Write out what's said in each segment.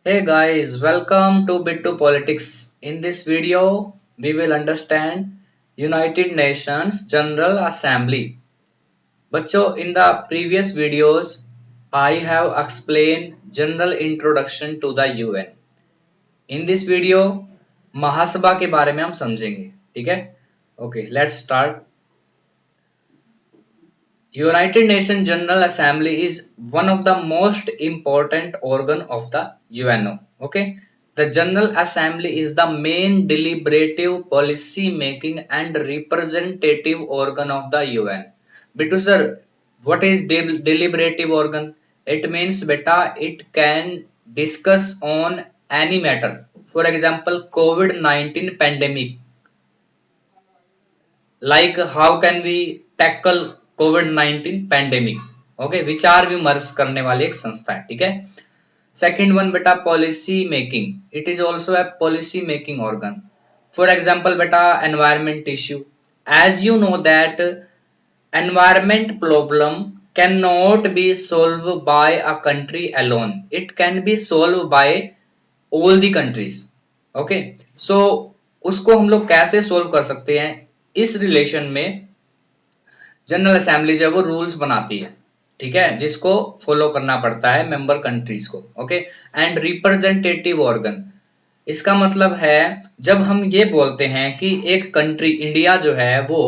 Hey guys, welcome to Bit to Politics. In this video, we will understand United Nations General Assembly. बच्चों, in the previous videos, I have explained general introduction to the UN. In this video, महासभा के बारे में हम समझेंगे, ठीक है? Okay, let's start. United Nations General Assembly is one of the most important organ of the UNO. Okay, the General Assembly is the main deliberative, policy making, and representative organ of the UN. Bitu sir, what is deliberative organ? It means beta it can discuss on any matter. For example, COVID-19 pandemic, like how can we tackle कोविड-19 pandemic. Okay, विचार विमर्श करने वाली एक संस्था है, ठीक है. सेकंड वन बेटा policy making, it is also a policy making organ. For example बेटा environment issue, as you know that environment problem can not be solve by a country alone, it can be solve by all the countries. Okay, so उसको हम लोग कैसे solve कर सकते हैं, इस relation में जनरल असेंबली जो है वो रूल्स बनाती है, ठीक है, जिसको फॉलो करना पड़ता है मेंबर कंट्रीज को. ओके, एंड रिप्रेजेंटेटिव ऑर्गन, इसका मतलब है जब हम ये बोलते हैं कि एक कंट्री इंडिया जो है वो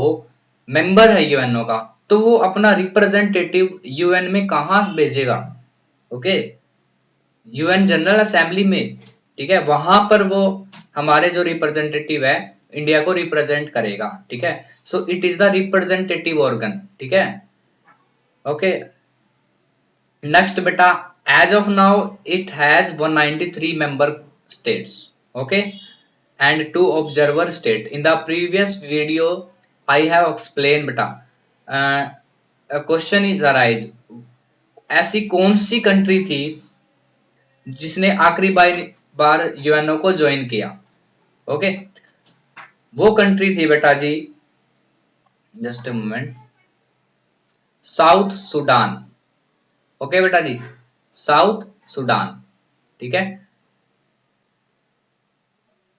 मेंबर है यूएनओ का, तो वो अपना रिप्रेजेंटेटिव यूएन में कहां भेजेगा. ओके, यूएन जनरल असेंबली में, ठीक है, वहां पर वो हमारे जो रिप्रेजेंटेटिव है इंडिया को रिप्रेजेंट करेगा, ठीक है. So it is the representative organ, ठीक है. ओके, नेक्स्ट बेटा, as of now it has 193 member states. Okay, and 2 observer state. In the previous video I have explain बेटा, क्वेश्चन इज अराइज, ऐसी कौन सी कंट्री थी जिसने आखिरी बार यूएनओ को ज्वाइन किया. ओके, वो कंट्री थी बेटा जी, just a moment, South Sudan. Okay बेटा जी, साउथ सुडान, ठीक है,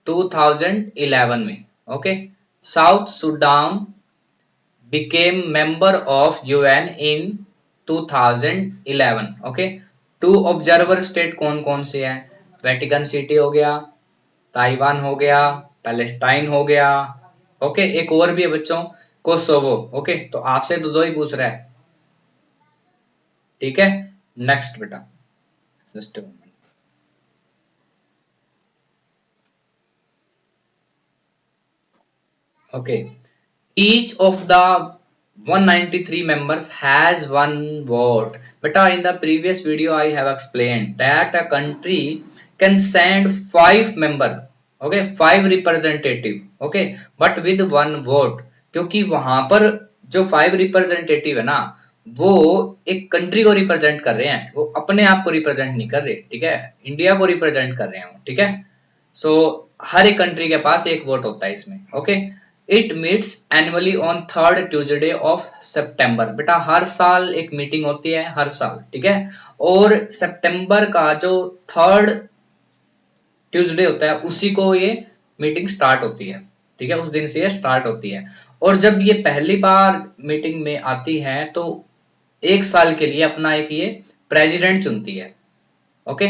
2011 में. Okay, south Sudan became member of UN in 2011. Okay, 2 observer state कौन कौन से हैं, वेटिकन सिटी हो गया, ताइवान हो गया, पैलेस्टाइन हो गया. ओके, एक और भी है बच्चों, कोसोवो. ओके, तो आपसे दो ही पूछ रहा है, ठीक है. नेक्स्ट बेटा, just moment. Okay, each of the 193 members has one vote. Beta, in the previous video I have explained that a country can send 5 member, okay, 5 representative, okay, but with one vote. क्योंकि वहां पर जो 5 representative है ना, वो एक country को represent कर रहे हैं, वो अपने आप को रिप्रेजेंट नहीं कर रहे, ठीक है, इंडिया को रिप्रेजेंट कर रहे हैं, ठीक है. सो हर एक कंट्री के पास एक वोट होता है इसमें. Okay, it meets annually on third Tuesday of सितंबर. बेटा हर साल एक मीटिंग होती है, हर साल, ठीक है, और सितंबर का जो थर्ड ट्यूजडे होता है उसी को ये मीटिंग स्टार्ट होती है, ठीक है, उस दिन से ये स्टार्ट होती है. और जब ये पहली बार मीटिंग में आती है तो एक साल के लिए अपना एक ये प्रेसिडेंट चुनती है. Okay,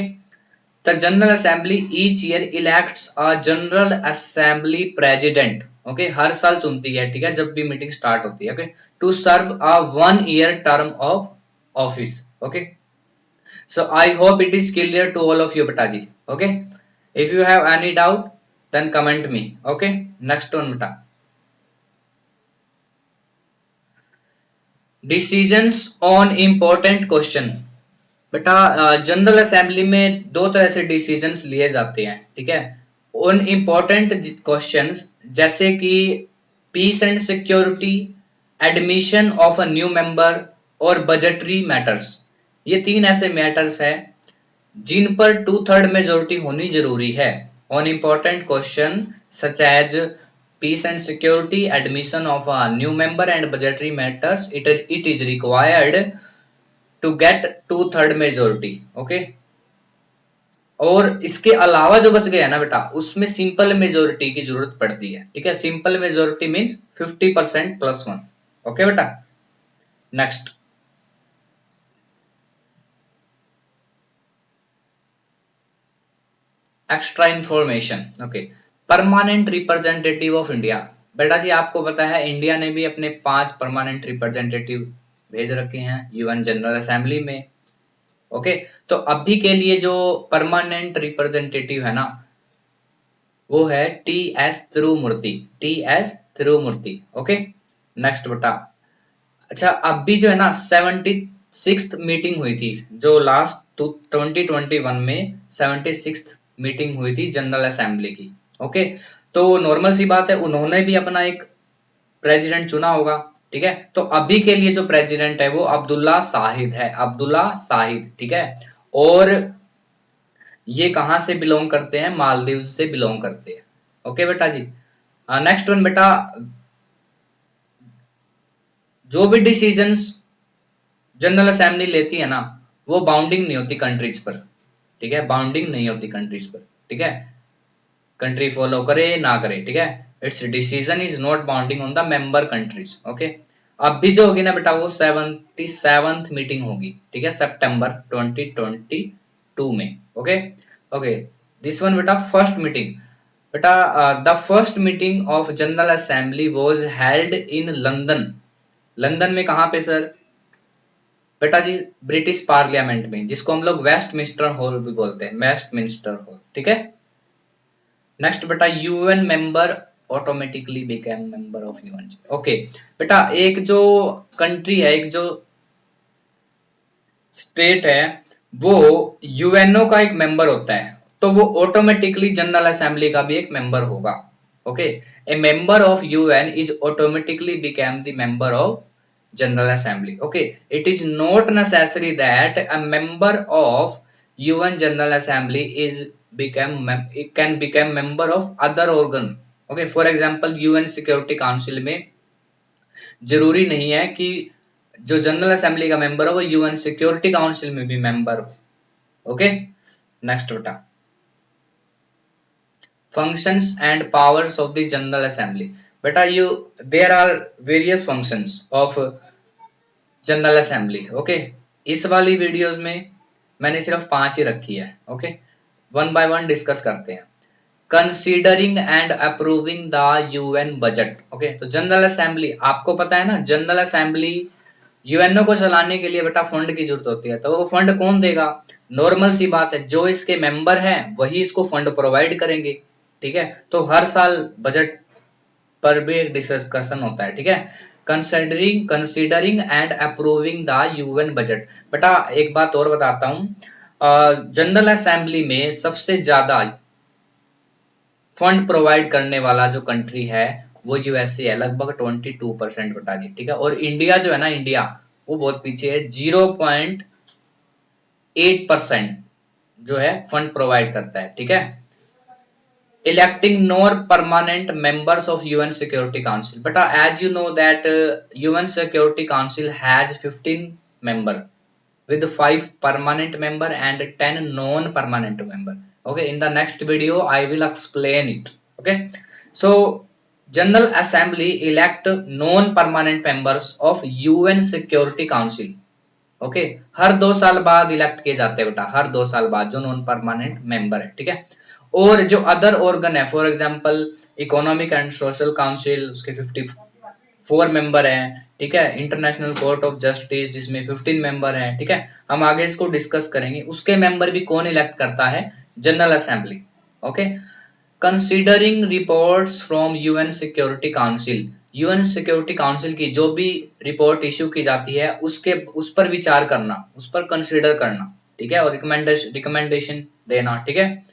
the general assembly each year elects a general assembly president. Okay, हर साल चुनती है, ठीक है, जब भी मीटिंग स्टार्ट होती है. Okay, to serve a 1 year term of office. Okay, so I hope it is clear to all of you बेटा जी. Okay, if you have any doubt then comment me. Okay, next one बेटा, decisions on important question. बेटा general assembly में दो तरह से decisions लिए जाते हैं, ठीक है, ऑन इम्पोर्टेंट क्वेश्चंस, जैसे कि peace and security, admission of a new member और बजटरी मैटर्स. ये 3 ऐसे मैटर्स हैं जिन पर 2/3 मेजोरिटी होनी जरूरी है. On important question such as peace and security, admission of a new member and budgetary matters, it is required to get 2/3 majority. Okay, और इसके अलावा जो बच गया ना बेटा, उसमें सिंपल मेजोरिटी की जरूरत पड़ती है, ठीक है। Simple majority means 50% plus one. Okay बेटा, next. Extra information, okay. Permanent representative of India. बेटा जी आपको पता है इंडिया ने भी अपने 5 परमानेंट रिप्रेजेंटेटिव भेज रखे हैं यूएन जनरल असेंबली में। ओके, तो अभी के लिए जो परमानेंट रिप्रेजेंटेटिव है ना, वो है T S Tirumurti, T S Tirumurti. Okay, next बेटा। अच्छा, अभी जो है ना 76th मीटिंग हुई थी, जो लास्ट 2021 में 76th मीटिंग हुई थी जनरल असेंबली की। ओके, तो नॉर्मल सी बात है, उन्होंने भी अपना एक प्रेसिडेंट चुना होगा, ठीक है। तो अभी के लिए जो प्रेसिडेंट है वो अब्दुल्ला शाहिद है, अब्दुल्ला शाहिद, ठीक है। और ये कहां से बिलोंग करते हैं? मालदीव से बिलोंग करते हैं। ओके बेटा जी। नेक्स्ट वन बेटा, जो भी डिसीजंस जनरल असेंबली लेती है ना, वो बाउंडिंग नहीं होती कंट्रीज पर, ठीक है। बाउंडिंग नहीं होती कंट्रीज पर, ठीक है। कंट्री फॉलो करे ना करे, ठीक है। It's decision is not bounding on the member countries. Okay, अब भी जो होगी ना बेटा, वो 77th मीटिंग होगी, ठीक है, सितंबर 2022 में। Okay, okay. दिस वन बेटा, फर्स्ट मीटिंग। बेटा the first meeting of general assembly was held in London. London में कहां पे सर? बेटा जी ब्रिटिश पार्लियामेंट में, जिसको हम लोग वेस्टमिंस्टर हॉल भी बोलते हैं, वेस्टमिंस्टर हॉल, ठीक है। नेक्स्ट बेटा, UN member automatically became member of UN. Okay बेटा, एक जो कंट्री है, एक जो स्टेट है, वो यूएनओ का एक मेंबर होता है, तो वो ऑटोमेटिकली जनरल असेंबली का भी एक मेंबर होगा। Okay, A member of UN is automatically became the member of general assembly. Okay, it is not necessary that a member of UN general assembly is become it can become member of other organ। Okay, for example UN security council में जरूरी नहीं है कि जो general assembly का member हो वो UN security council में भी मेंबर हो। ओके, नेक्स्ट बेटा, functions and powers of the general assembly. बेटा you there are various functions of general assembly. Okay, इस वाली वीडियोस में मैंने सिर्फ 5 ही रखी है। Okay, one by one discuss करते हैं। Considering and approving the UN budget. Okay, तो जनरल असेंबली आपको पता है ना, जनरल असेंबली यूएनओ को चलाने के लिए बेटा फंड की जरूरत होती है, तो वो फंड कौन देगा? नॉर्मल सी बात है, जो इसके मेंबर हैं वही इसको फंड प्रोवाइड करेंगे, ठीक है। तो हर साल बजट पर भी एक डिस्कशन होता है, ठीक है। Considering and approving the UN budget. बेटा एक बात और बताता हूँ, जनरल असेंबली में सबसे ज्यादा फंड प्रोवाइड करने वाला जो कंट्री है वो यूएसए है, लगभग 22% बता दी, ठीक है। और इंडिया जो है ना, इंडिया वो बहुत पीछे है, 0.8% जो है फंड प्रोवाइड करता है, ठीक है। Electing nor permanent members of UN security council. बेटा as you know that UN security council has 15 member with 5 permanent member and 10 non-permanent member. Okay, in the next video I will explain it. Okay, so General Assembly elect non-permanent members of UN Security Council. Okay, हर 2 साल बाद elect किए जाते हैं बेटा, हर 2 साल बाद, जो नॉन परमानेंट मेंबर है, ठीक है। और जो अदर ऑर्गन है, for example economic and social council, उसके 54 मेंबर हैं, ठीक है। इंटरनेशनल कोर्ट ऑफ जस्टिस जिसमें 15 मेंबर हैं, ठीक है। हम आगे इसको डिस्कस करेंगे, उसके मेंबर भी कौन इलेक्ट करता है? General assembly. Okay, considering reports from UN security council. UN security council की जो भी रिपोर्ट इश्यू की जाती है उसके उस पर विचार करना, उस पर कंसीडर करना, ठीक है। और रिकमेंडेशन देना, ठीक है।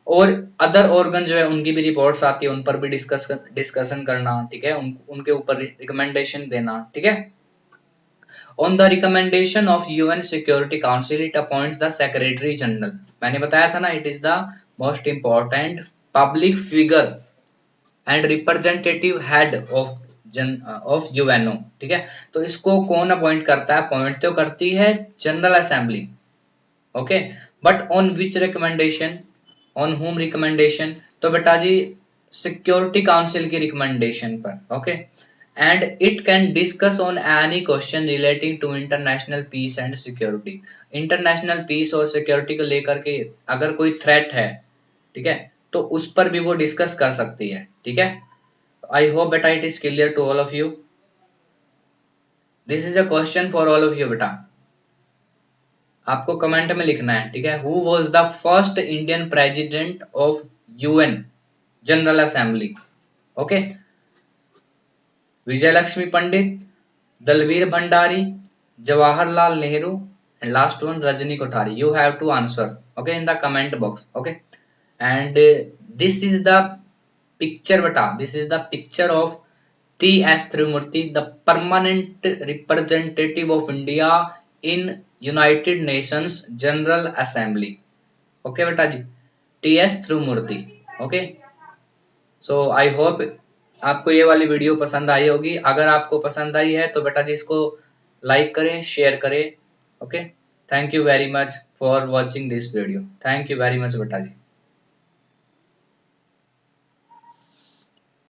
और अदर ऑर्गन जो है उनकी भी रिपोर्ट्स आती है, उन पर भी डिस्कशन करना, ठीक है। उनके ऊपर रिकमेंडेशन देना, ठीक है। On the recommendation of UN security council it appoints the secretary general. मैंने बताया था ना, it is the most important public figure and representative head of UNO, ठीक है। तो इसको कौन अपॉइंट करता है? अपॉइंट तो करती है general assembly. Okay, but on which recommendation, on whom recommendation, तो बेटा जी सिक्योरिटी काउंसिल की रिकमेंडेशन पर, okay. And it can discuss on any question relating to international peace and security. International peace और सिक्योरिटी को लेकर के अगर कोई थ्रेट है, ठीक है, तो उस पर भी वो डिस्कस कर सकती है, ठीक है। आई होप बेटा it is clear to all of you. This is a question for all of you बेटा, आपको कमेंट में लिखना है, ठीक है। Who was the first Indian president of UN general assembly, okay. Vijay Lakshmi Pandit, Dalveer Bhandari, Jawaharlal Nehru, and last one Rajni Kothari. You have to answer, okay, in the comment box, okay. And this is the picture बेटा, this is the picture of T.S. Trivamurti, the permanent representative of India in United Nations General Assembly. Okay बेटा जी, T.S. Trivamurti, okay. So I hope आपको ये वाली video पसंद आई होगी। अगर आपको पसंद आई है तो बेटा जी इसको लाइक करें, शेयर करें, okay. Thank you very much for watching this video, thank you very much बेटा जी।